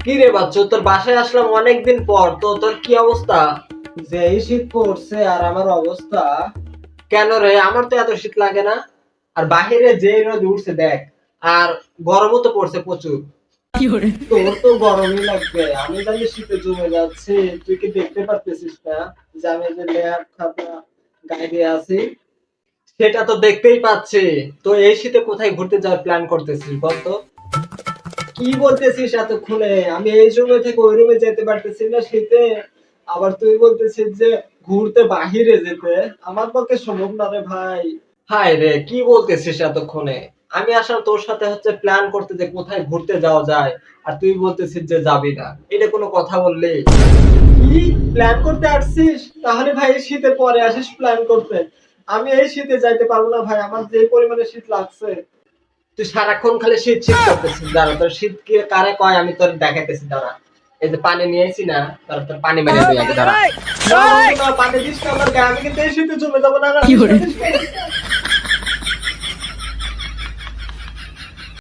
কি রে বাচ্চু, তোর বাসায় আসলাম অনেকদিন পর, তো তোর কি অবস্থা? যে এই শীত পড়ছে আর আমার অবস্থা। কেন রে? আমার তো এত শীত লাগে না। আর বাহিরে যে রোদ উঠছে দেখ। আর গরমও তো পড়ছে প্রচুর। তোর তো গরমই লাগবে, আমি জানি শীতে জমে যাচ্ছি। তুই কি দেখতে পারতেছিস না যে আমি যে লেয়ার খাতা গায়ে দিয়ে আছি? সেটা তো দেখতেই পাচ্ছি। তো এই শীতে কোথায় ঘুরতে যাওয়ার প্ল্যান করতেছিস বলতো? কি বলতেছিস এতক্ষণে? আমি এই সময় থেকে ওই রুমে যেতে পারতেছি না শীতে, আবার তুই বলতেছিস যে ঘুরতে বাহিরে যেতে। আমার পক্ষে সম্ভব না রে ভাই। হায় রে, কি বলতেছিস এতক্ষণে? আমি আসলে তোর সাথে হচ্ছে প্ল্যান করতে যে কোথায় ঘুরতে যাওয়া যায়, আর তুই বলতেছিস যে যাবি না। এটা কোনো কথা বললি? কি প্ল্যান করতে আসছিস? তাহলে ভাই এই শীতে পরে আসিস প্ল্যান করতে। আমি এই শীতে যাইতে পারবো না ভাই, আমার যে পরিমাণে শীত লাগছে। তুই সারাক্ষণ খালি শীত শীত করতেছিস। দাঁড়া, তোর শীত কি কারে কয় আমি তোর দেখাইতেছি। দাঁড়া, এই যে পানি নিয়েছি না, তোর পানি মেরে দিই আগে। দাঁড়া। না বন্ধু, না পানি দিস না আমার গায়ে, আমি কিন্তু এই শীতে জমে যাবো না।